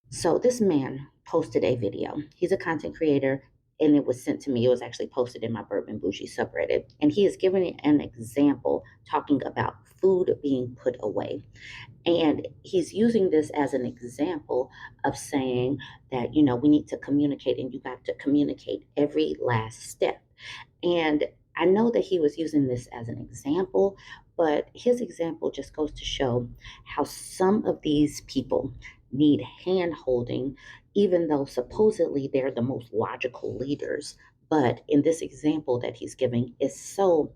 So this man posted a video. He's a content creator, and it was sent to me. It was actually posted in my Bourbon Bougie subreddit. And he is giving an example talking about food being put away. And he's using this as an example of saying that, we need to communicate and you got to communicate every last step. And I know that he was using this as an example, but his example just goes to show how some of these people need hand holding, even though supposedly they're the most logical leaders. But in this example that he's giving is so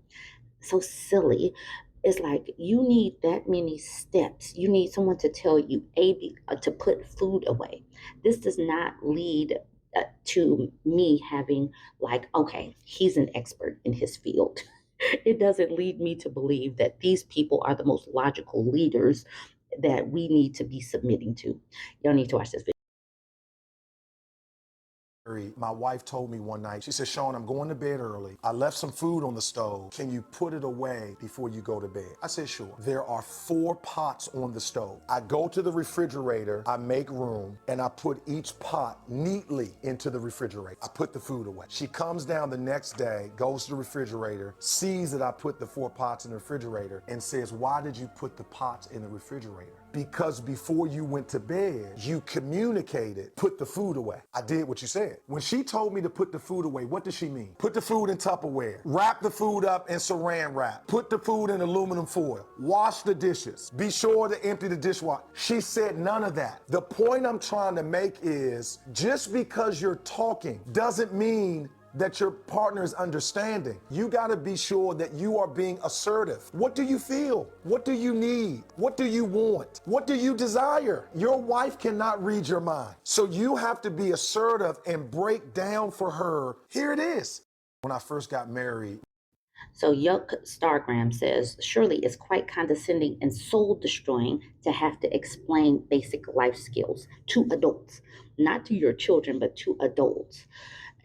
silly. It's like you need that many steps. You need someone to tell you to put food away. This does not lead to me having like, okay, he's an expert in his field. It doesn't lead me to believe that these people are the most logical leaders that we need to be submitting to. Y'all need to watch this video. My wife told me one night, she said, Sean, I'm going to bed early. I left some food on the stove. Can you put it away before you go to bed? I said, sure. There are 4 pots on the stove. I go to the refrigerator, I make room, and I put each pot neatly into the refrigerator. I put the food away. She comes down the next day, goes to the refrigerator, sees that I put the 4 pots in the refrigerator, and says, why did you put the pots in the refrigerator? Because before you went to bed, you communicated, put the food away. I did what you said. When she told me to put the food away, what does she mean? Put the food in Tupperware, wrap the food up in saran wrap, put the food in aluminum foil, wash the dishes, be sure to empty the dishwasher. She said none of that. The point I'm trying to make is just because you're talking doesn't mean that your partner is understanding. You got to be sure that you are being assertive. What do you feel? What do you need? What do you want? What do you desire? Your wife cannot read your mind. So you have to be assertive and break down for her. Here it is. When I first got married, So Yuck Stargram says, surely it's quite condescending and soul destroying to have to explain basic life skills to adults, not to your children, but to adults.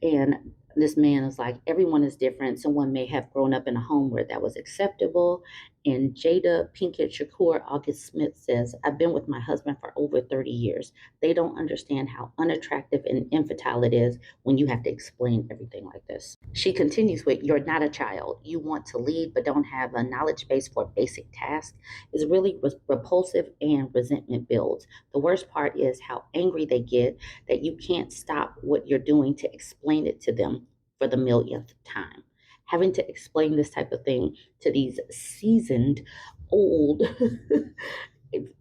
And this man is like, everyone is different. Someone may have grown up in a home where that was acceptable. And Jada Pinkett Shakur August Smith says, I've been with my husband for over 30 years. They don't understand how unattractive and infantile it is when you have to explain everything like this. She continues with, you're not a child. You want to lead, but don't have a knowledge base for basic tasks. Is really repulsive and resentment builds. The worst part is how angry they get that you can't stop what you're doing to explain it to them for the millionth time. Having to explain this type of thing to these seasoned, old,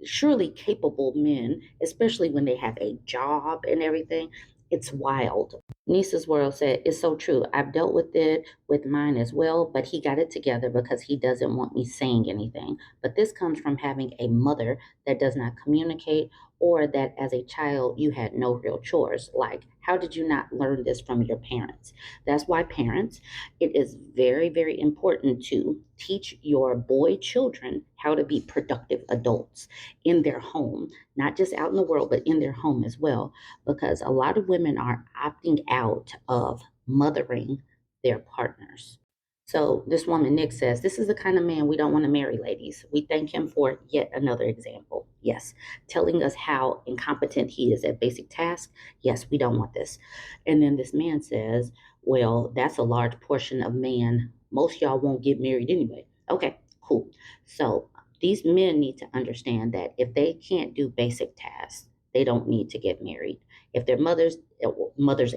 surely capable men, especially when they have a job and everything, it's wild. Nisa's World said, it's so true. I've dealt with it with mine as well, but he got it together because he doesn't want me saying anything. But this comes from having a mother that does not communicate, or that as a child you had no real chores. Like, how did you not learn this from your parents? That's why parents, it is very, very important to teach your boy children how to be productive adults in their home, not just out in the world, but in their home as well, because a lot of women are opting out of mothering their partners. So this woman, Nick, says, this is the kind of man we don't want to marry, ladies. We thank him for yet another example. Yes. Telling us how incompetent he is at basic tasks. Yes, we don't want this. And then this man says, well, that's a large portion of man. Most y'all won't get married anyway. Okay, cool. So these men need to understand that if they can't do basic tasks, they don't need to get married. If they're mothers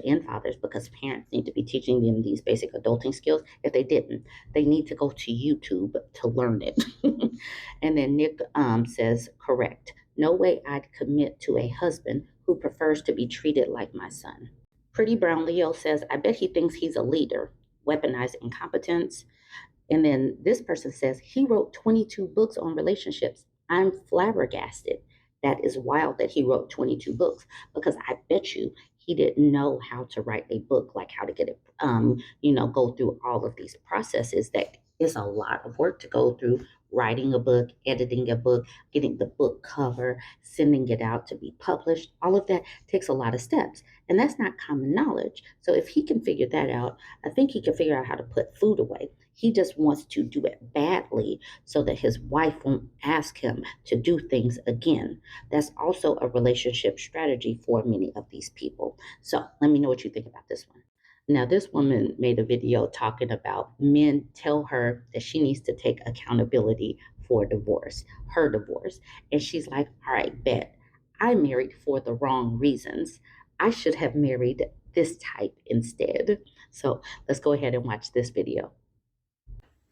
and fathers, because parents need to be teaching them these basic adulting skills. If they didn't, they need to go to YouTube to learn it. And then Nick says, correct. No way I'd commit to a husband who prefers to be treated like my son. Pretty Brown Leo says, I bet he thinks he's a leader. Weaponized incompetence. And then this person says, he wrote 22 books on relationships. I'm flabbergasted. That is wild that he wrote 22 books, because I bet you he didn't know how to write a book, like how to get it, go through all of these processes that It's a lot of work to go through writing a book, editing a book, getting the book cover, sending it out to be published. All of that takes a lot of steps. And that's not common knowledge. So if he can figure that out, I think he can figure out how to put food away. He just wants to do it badly so that his wife won't ask him to do things again. That's also a relationship strategy for many of these people. So let me know what you think about this one. Now, this woman made a video talking about men tell her that she needs to take accountability for divorce, her divorce. And she's like, all right, bet. I married for the wrong reasons. I should have married this type instead. So let's go ahead and watch this video.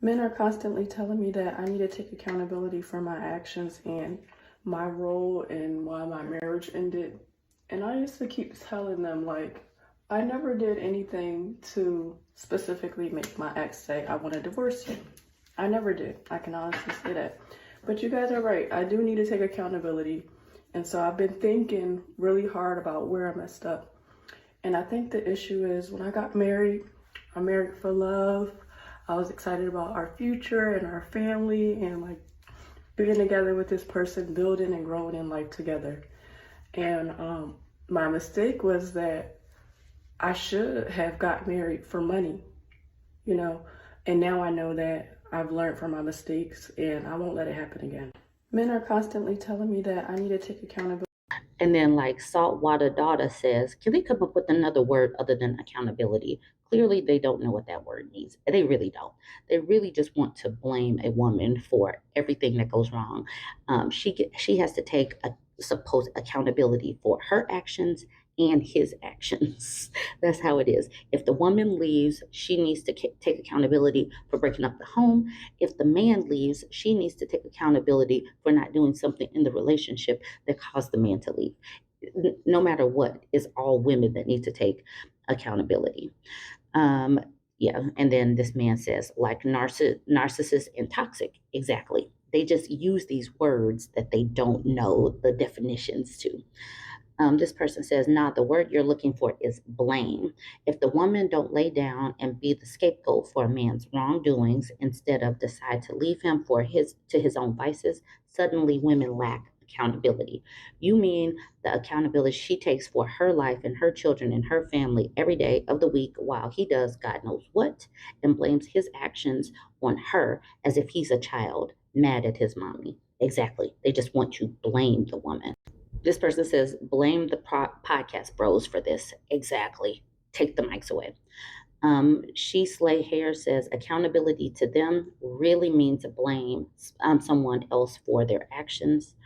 Men are constantly telling me that I need to take accountability for my actions and my role in why my marriage ended. And I used to keep telling them, like, I never did anything to specifically make my ex say, I want to divorce you. I never did. I can honestly say that. But you guys are right. I do need to take accountability. And so I've been thinking really hard about where I messed up. And I think the issue is when I got married, I married for love. I was excited about our future and our family and like being together with this person, building and growing in life together. And my mistake was that I should have got married for money, and now I know that I've learned from my mistakes and I won't let it happen again. Men are constantly telling me that I need to take accountability. And then, like Saltwater Daughter says, can they come up with another word other than accountability? Clearly, they don't know what that word means. They really don't. They really just want to blame a woman for everything that goes wrong. She has to take a supposed accountability for her actions and his actions. That's how it is. If the woman leaves, she needs to take accountability for breaking up the home. If the man leaves, she needs to take accountability for not doing something in the relationship that caused the man to leave. No matter what, it's all women that need to take accountability. Um, yeah, and then this man says, like narcissist and toxic. Exactly. They just use these words that they don't know the definitions to. This person says, nah, the word you're looking for is blame. If the woman don't lay down and be the scapegoat for a man's wrongdoings instead of decide to leave him for his own vices, suddenly women lack accountability. You mean the accountability she takes for her life and her children and her family every day of the week while he does God knows what and blames his actions on her as if he's a child mad at his mommy. Exactly. They just want to blame the woman. This person says, blame the podcast bros for this. Exactly. Take the mics away. She Slay Hair says, accountability to them really means to blame someone else for their actions.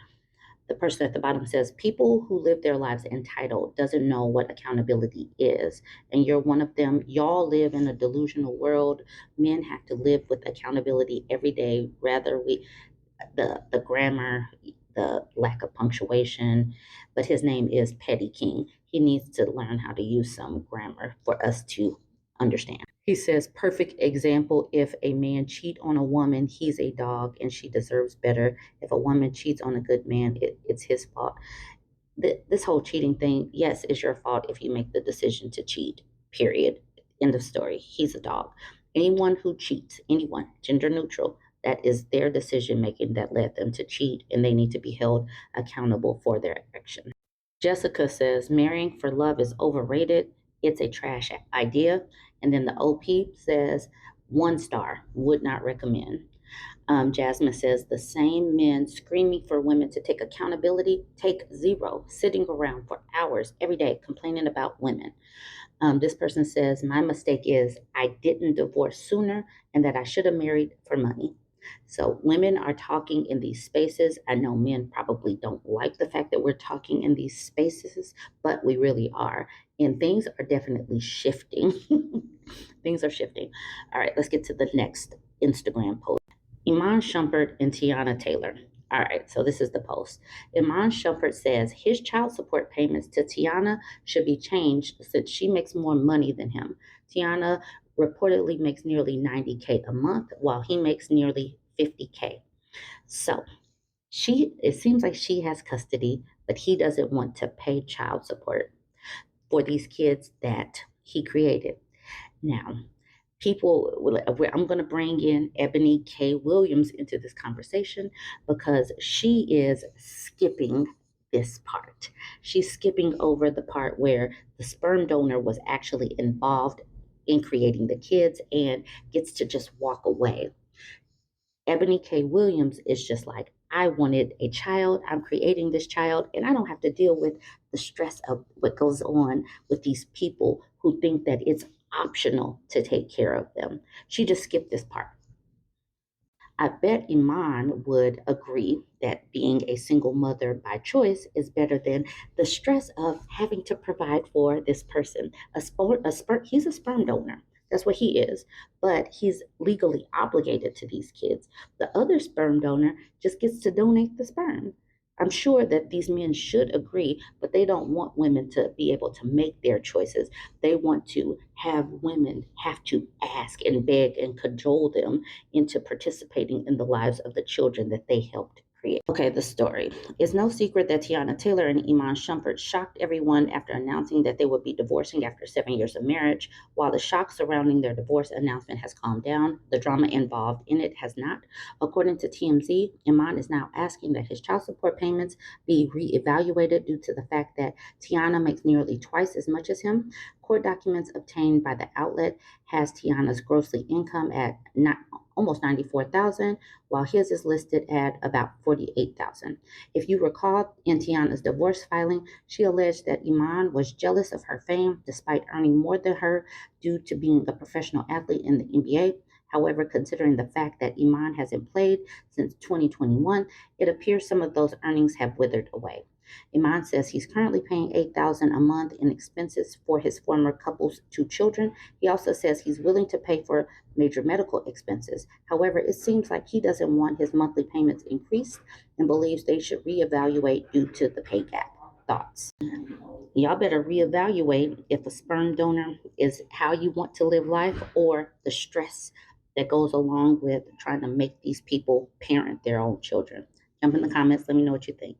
The person at the bottom says, people who live their lives entitled doesn't know what accountability is. And you're one of them. Y'all live in a delusional world. Men have to live with accountability every day. Rather, the grammar, the lack of punctuation, but his name is Petty King. He needs to learn how to use some grammar for us to understand. He says, perfect example, if a man cheat on a woman, he's a dog and she deserves better. If a woman cheats on a good man, it's his fault. This whole cheating thing, yes, it's your fault if you make the decision to cheat, period. End of story. He's a dog. Anyone who cheats, anyone, gender neutral, that is their decision making that led them to cheat, and they need to be held accountable for their action. Jessica says, marrying for love is overrated. It's a trash idea. And then the OP says, 1 star, would not recommend. Jasmine says, the same men screaming for women to take accountability take 0, sitting around for hours every day complaining about women. This person says, my mistake is I didn't divorce sooner and that I should have married for money. So women are talking in these spaces. I know men probably don't like the fact that we're talking in these spaces, but we really are. And things are definitely shifting. Things are shifting. All right, let's get to the next Instagram post. Iman Shumpert and Tiana Taylor. All right, so this is the post. Iman Shumpert says his child support payments to Tiana should be changed since she makes more money than him. Tiana reportedly makes nearly 90K a month while he makes nearly 50K. So it seems like she has custody, but he doesn't want to pay child support for these kids that he created. Now, I'm going to bring in Ebony K. Williams into this conversation because she is skipping this part. She's skipping over the part where the sperm donor was actually involved in creating the kids and gets to just walk away. Ebony K. Williams is just like, I wanted a child, I'm creating this child, and I don't have to deal with the stress of what goes on with these people who think that it's optional to take care of them. She just skipped this part. I bet Iman would agree that being a single mother by choice is better than the stress of having to provide for this person. He's a sperm donor. That's what he is. But he's legally obligated to these kids. The other sperm donor just gets to donate the sperm. I'm sure that these men should agree, but they don't want women to be able to make their choices. They want to have women have to ask and beg and cajole them into participating in the lives of the children that they helped create. Okay, the story. It's no secret that Tiana Taylor and Iman Shumpert shocked everyone after announcing that they would be divorcing after 7 years of marriage. While the shock surrounding their divorce announcement has calmed down, the drama involved in it has not. According to TMZ, Iman is now asking that his child support payments be reevaluated due to the fact that Tiana makes nearly twice as much as him. Court documents obtained by the outlet has Tiana's grossly income at almost 94,000, while his is listed at about 48,000. If you recall, in Tiana's divorce filing, she alleged that Iman was jealous of her fame despite earning more than her due to being a professional athlete in the NBA. However, considering the fact that Iman hasn't played since 2021, it appears some of those earnings have withered away. Iman says he's currently paying $8,000 a month in expenses for his former couple's two children. He also says he's willing to pay for major medical expenses. However, it seems like he doesn't want his monthly payments increased and believes they should reevaluate due to the pay gap. Thoughts? Y'all better reevaluate if a sperm donor is how you want to live life or the stress that goes along with trying to make these people parent their own children. Jump in the comments. Let me know what you think.